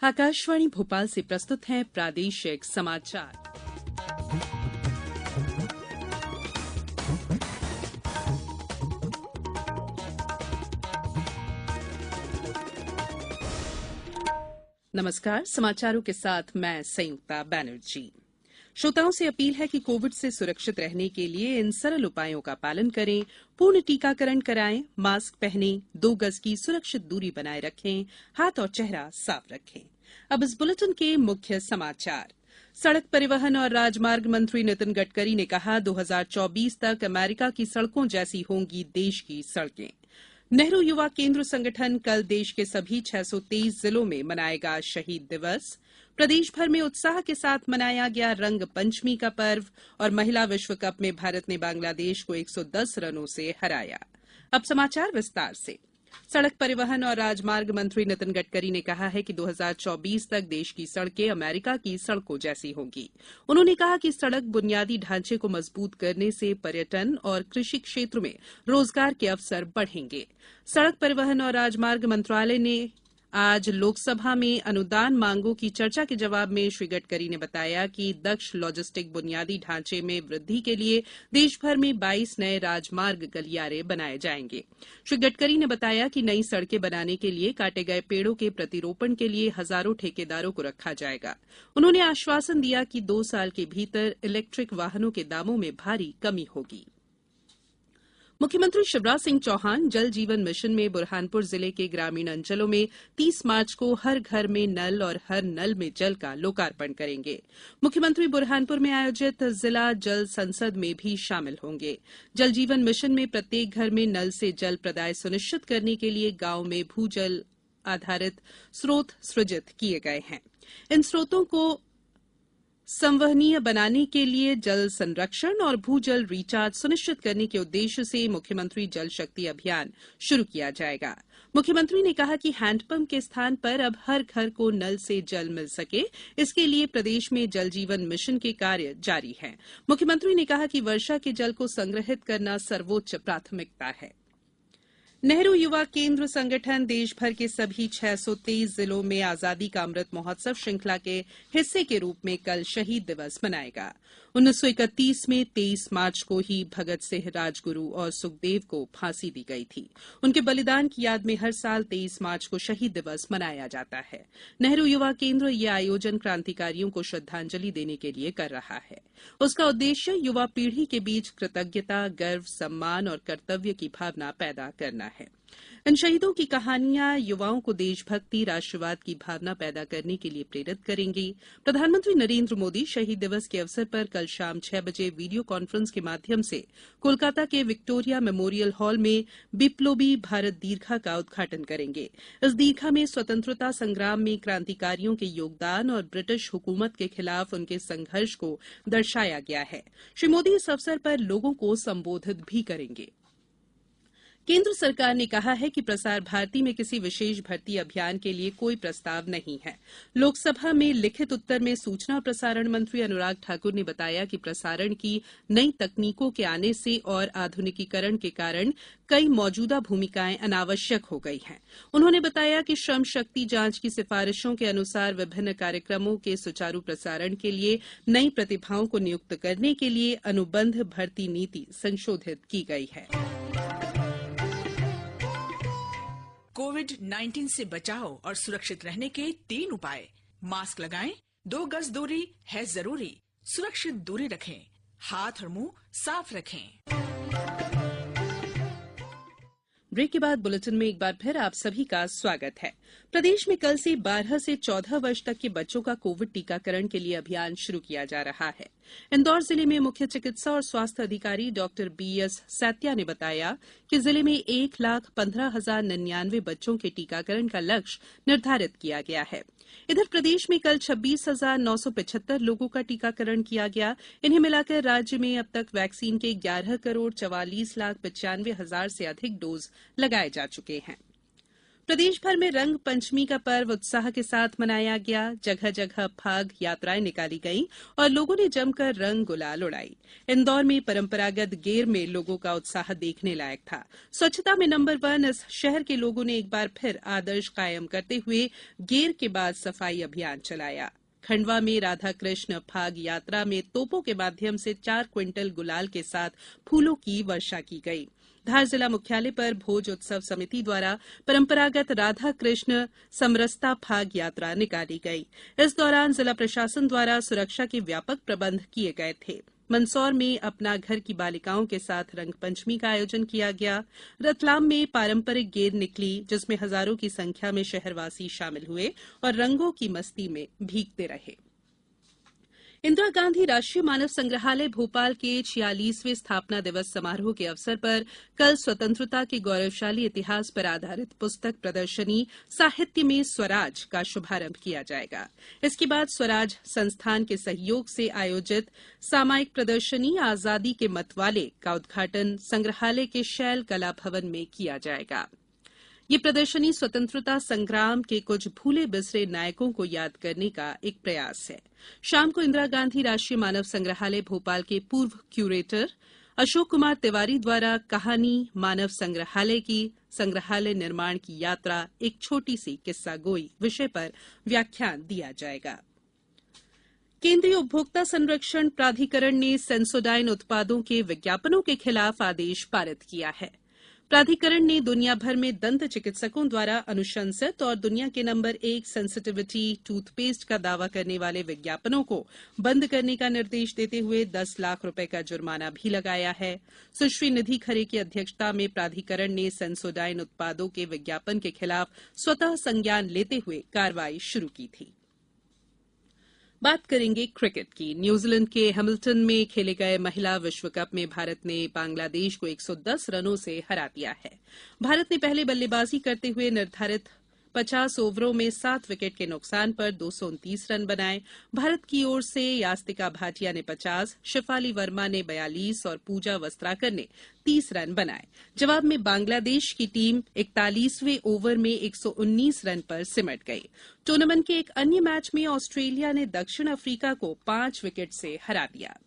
आकाशवाणी भोपाल से प्रस्तुत हैं प्रादेशिक समाचार। नमस्कार, समाचारों के साथ मैं संयुक्ता बैनर्जी। श्रोताओं से अपील है कि कोविड से सुरक्षित रहने के लिए इन सरल उपायों का पालन करें। पूर्ण टीकाकरण कराएं, मास्क पहनें, 2 गज की सुरक्षित दूरी बनाए रखें, हाथ और चेहरा साफ रखें। अब इस बुलेटिन के मुख्य समाचार। सड़क परिवहन और राजमार्ग मंत्री नितिन गडकरी ने कहा 2024 तक अमेरिका की सड़कों जैसी होंगी देश की सड़कें। नेहरू युवा केंद्र संगठन कल देश के सभी 623 जिलों में मनाएगा शहीद दिवस। प्रदेश भर में उत्साह के साथ मनाया गया रंग पंचमी का पर्व और महिला विश्व कप में भारत ने बांग्लादेश को 110 रनों से हराया। अब समाचार विस्तार से। सड़क परिवहन और राजमार्ग मंत्री नितिन गडकरी ने कहा है कि 2024 तक देश की सड़कें अमेरिका की सड़कों जैसी होंगी। उन्होंने कहा कि सड़क बुनियादी ढांचे को मजबूत करने से पर्यटन और कृषि क्षेत्र में रोजगार के अवसर बढ़ेंगे। सड़क परिवहन और राजमार्ग मंत्रालय ने आज लोकसभा में अनुदान मांगों की चर्चा के जवाब में श्री गडकरी ने बताया कि दक्ष लॉजिस्टिक बुनियादी ढांचे में वृद्धि के लिए देश भर में 22 नए राजमार्ग गलियारे बनाए जाएंगे। श्री गडकरी ने बताया कि नई सड़कें बनाने के लिए काटे गए पेड़ों के प्रतिरोपण के लिए हजारों ठेकेदारों को रखा जाएगा। उन्होंने आश्वासन दिया कि 2 साल के भीतर इलेक्ट्रिक वाहनों के दामों में भारी कमी होगी। मुख्यमंत्री शिवराज सिंह चौहान जल जीवन मिशन में बुरहानपुर जिले के ग्रामीण अंचलों में 30 मार्च को हर घर में नल और हर नल में जल का लोकार्पण करेंगे। मुख्यमंत्री बुरहानपुर में आयोजित जिला जल संसद में भी शामिल होंगे। जल जीवन मिशन में प्रत्येक घर में नल से जल प्रदाय सुनिश्चित करने के लिए गांव में भूजल आधारित स्रोत सृजित किए गए हैं। इन स्रोतों को संवहनीय बनाने के लिए जल संरक्षण और भूजल रिचार्ज सुनिश्चित करने के उद्देश्य से मुख्यमंत्री जल शक्ति अभियान शुरू किया जाएगा। मुख्यमंत्री ने कहा कि हैंडपंप के स्थान पर अब हर घर को नल से जल मिल सके, इसके लिए प्रदेश में जल जीवन मिशन के कार्य जारी हैं। मुख्यमंत्री ने कहा कि वर्षा के जल को संग्रहित करना सर्वोच्च प्राथमिकता है। नेहरू युवा केंद्र संगठन देश भर के सभी 623 जिलों में आजादी का अमृत महोत्सव श्रृंखला के हिस्से के रूप में कल शहीद दिवस मनाएगा। 1931 में 23 मार्च को ही भगत सिंह, राजगुरु और सुखदेव को फांसी दी गई थी। उनके बलिदान की याद में हर साल 23 मार्च को शहीद दिवस मनाया जाता है। नेहरू युवा केंद्र यह आयोजन क्रांतिकारियों को श्रद्धांजलि देने के लिए कर रहा है। उसका उद्देश्य युवा पीढ़ी के बीच कृतज्ञता, गर्व, सम्मान और कर्तव्य की भावना पैदा करना है। इन शहीदों की कहानियां युवाओं को देशभक्ति, राष्ट्रवाद की भावना पैदा करने के लिए प्रेरित करेंगी। प्रधानमंत्री नरेंद्र मोदी शहीद दिवस के अवसर पर कल शाम 6 बजे वीडियो कॉन्फ्रेंस के माध्यम से कोलकाता के विक्टोरिया मेमोरियल हॉल में बिप्लोबी भारत दीर्घा का उद्घाटन करेंगे। इस दीर्घा में स्वतंत्रता संग्राम में क्रांतिकारियों के योगदान और ब्रिटिश हुकूमत के खिलाफ उनके संघर्ष को दर्शाया गया है। श्री मोदी इस अवसर पर लोगों को संबोधित भी करेंगे। केंद्र सरकार ने कहा है कि प्रसार भारती में किसी विशेष भर्ती अभियान के लिए कोई प्रस्ताव नहीं है। लोकसभा में लिखित उत्तर में सूचना और प्रसारण मंत्री अनुराग ठाकुर ने बताया कि प्रसारण की नई तकनीकों के आने से और आधुनिकीकरण के कारण कई मौजूदा भूमिकाएं अनावश्यक हो गई हैं। उन्होंने बताया कि श्रम शक्ति जांच की सिफारिशों के अनुसार विभिन्न कार्यक्रमों के सुचारू प्रसारण के लिए नई प्रतिभाओं को नियुक्त करने के लिए अनुबंध भर्ती नीति संशोधित की गई है। कोविड-19 से बचाव और सुरक्षित रहने के 3 उपाय। मास्क लगाएं, 2 गज दूरी है जरूरी, सुरक्षित दूरी रखें, हाथ और मुंह साफ रखें। ब्रेक के बाद बुलेटिन में एक बार फिर आप सभी का स्वागत है। प्रदेश में कल से 12 से 14 वर्ष तक के बच्चों का कोविड टीकाकरण के लिए अभियान शुरू किया जा रहा है। इंदौर जिले में मुख्य चिकित्सा और स्वास्थ्य अधिकारी डॉक्टर बीएस सैतिया ने बताया कि जिले में 1,15,099 बच्चों के टीकाकरण का लक्ष्य निर्धारित किया गया है। इधर प्रदेश में कल 26,975 लोगों का टीकाकरण किया गया। इन्हें मिलाकर राज्य में अब तक वैक्सीन के 11,44,95,000 से अधिक डोज लगाए जा चुके हैं। प्रदेश भर में रंग पंचमी का पर्व उत्साह के साथ मनाया गया। जगह जगह फाग यात्राएं निकाली गईं और लोगों ने जमकर रंग गुलाल उड़ाई। इंदौर में परंपरागत गेर में लोगों का उत्साह देखने लायक था। स्वच्छता में नंबर 1 इस शहर के लोगों ने एक बार फिर आदर्श कायम करते हुए गेर के बाद सफाई अभियान चलाया। खंडवा में राधा कृष्ण फाग यात्रा में तोपों के माध्यम से 4 क्विंटल गुलाल के साथ फूलों की वर्षा की गई। धार जिला मुख्यालय पर भोज उत्सव समिति द्वारा परंपरागत राधा कृष्ण समरसता फाग यात्रा निकाली गई। इस दौरान जिला प्रशासन द्वारा सुरक्षा के व्यापक प्रबंध किए गए थे। मंदसौर में अपना घर की बालिकाओं के साथ रंग पंचमी का आयोजन किया गया। रतलाम में पारंपरिक गेर निकली, जिसमें हजारों की संख्या में शहरवासी शामिल हुए और रंगों की मस्ती में भीगते रहे। इंदिरा गांधी राष्ट्रीय मानव संग्रहालय भोपाल के 46वें स्थापना दिवस समारोह के अवसर पर कल स्वतंत्रता के गौरवशाली इतिहास पर आधारित पुस्तक प्रदर्शनी साहित्य में स्वराज का शुभारंभ किया जाएगा। इसके बाद स्वराज संस्थान के सहयोग से आयोजित सामायिक प्रदर्शनी आजादी के मतवाले का उद्घाटन संग्रहालय के शैल कला भवन में किया जाएगा। ये प्रदर्शनी स्वतंत्रता संग्राम के कुछ भूले बिसरे नायकों को याद करने का एक प्रयास है। शाम को इंदिरा गांधी राष्ट्रीय मानव संग्रहालय भोपाल के पूर्व क्यूरेटर अशोक कुमार तिवारी द्वारा कहानी मानव संग्रहालय की संग्रहालय निर्माण की यात्रा एक छोटी सी किस्सा गोई विषय पर व्याख्यान दिया जाएगा। केंद्रीय उपभोक्ता संरक्षण प्राधिकरण ने सेंसोडाइन उत्पादों के विज्ञापनों के खिलाफ आदेश पारित किया है। प्राधिकरण ने दुनिया भर में दंत चिकित्सकों द्वारा अनुशंसित और दुनिया के नंबर 1 सेंसिटिविटी टूथपेस्ट का दावा करने वाले विज्ञापनों को बंद करने का निर्देश देते हुए 10 लाख रुपए का जुर्माना भी लगाया है। सुश्री निधि खरे की अध्यक्षता में प्राधिकरण ने सेंसोडाइन उत्पादों के विज्ञापन के खिलाफ स्वतः संज्ञान लेते हुए कार्रवाई शुरू की थी। बात करेंगे क्रिकेट की। न्यूजीलैंड के हैमिल्टन में खेले गए महिला विश्व कप में भारत ने बांग्लादेश को 110 रनों से हरा दिया है। भारत ने पहले बल्लेबाजी करते हुए निर्धारित 50 ओवरों में 7 विकेट के नुकसान पर 229 रन बनाए। भारत की ओर से यास्तिका भाटिया ने 50, शिफाली वर्मा ने 42 और पूजा वस्त्राकर ने 30 रन बनाए। जवाब में बांग्लादेश की टीम 41वें ओवर में 119 रन पर सिमट गई। टूर्नामेंट के एक अन्य मैच में ऑस्ट्रेलिया ने दक्षिण अफ्रीका को 5 विकेट से हरा दिया।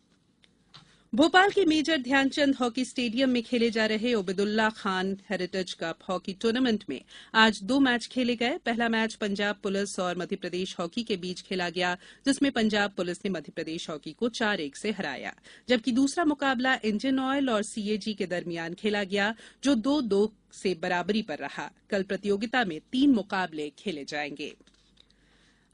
भोपाल के मेजर ध्यानचंद हॉकी स्टेडियम में खेले जा रहे Ubaidullah Khan heritage cup hockey tournament में आज 2 मैच खेले गए। पहला मैच पंजाब पुलिस और मध्यप्रदेश हॉकी के बीच खेला गया, जिसमें पंजाब पुलिस ने मध्यप्रदेश हॉकी को 4-1 से हराया, जबकि दूसरा मुकाबला इंडियन ऑयल और सीएजी के दरमियान खेला गया, जो 2-2 से बराबरी पर रहा। कल प्रतियोगिता में 3 मुकाबले खेले जाएंगे।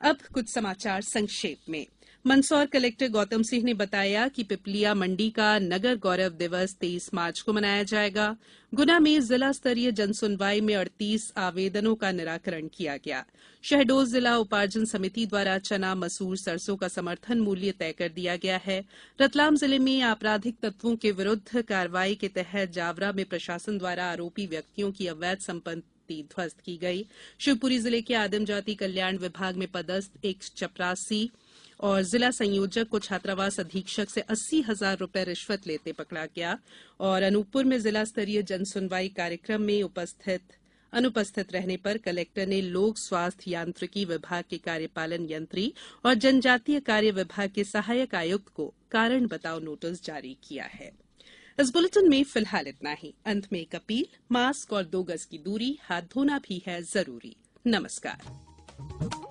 अब कुछ समाचार संक्षेप में। मंदसौर कलेक्टर गौतम सिंह ने बताया कि पिपलिया मंडी का नगर गौरव दिवस 23 मार्च को मनाया जाएगा। गुना में जिला स्तरीय जनसुनवाई में 38 आवेदनों का निराकरण किया गया। शहडोल जिला उपार्जन समिति द्वारा चना, मसूर, सरसों का समर्थन मूल्य तय कर दिया गया है। रतलाम जिले में आपराधिक तत्वों के विरुद्ध कार्रवाई के तहत जावरा में प्रशासन द्वारा आरोपी व्यक्तियों की अवैध संपत्ति ध्वस्त की गई। शिवपुरी जिले के आदिम जाति कल्याण विभाग में पदस्थ एक चपरासी और जिला संयोजक को छात्रावास अधीक्षक से 80,000 रुपए रिश्वत लेते पकड़ा गया। और अनूपपुर में जिला स्तरीय जनसुनवाई कार्यक्रम में अनुपस्थित रहने पर कलेक्टर ने लोक स्वास्थ्य यांत्रिकी विभाग के कार्यपालन यंत्री और जनजातीय कार्य विभाग के सहायक आयुक्त को कारण बताओ नोटिस जारी किया है। इस बुलेटिन में फिलहाल इतना ही। अंत में एक अपील, मास्क और 2 गज की दूरी, हाथ धोना भी है जरूरी। नमस्कार।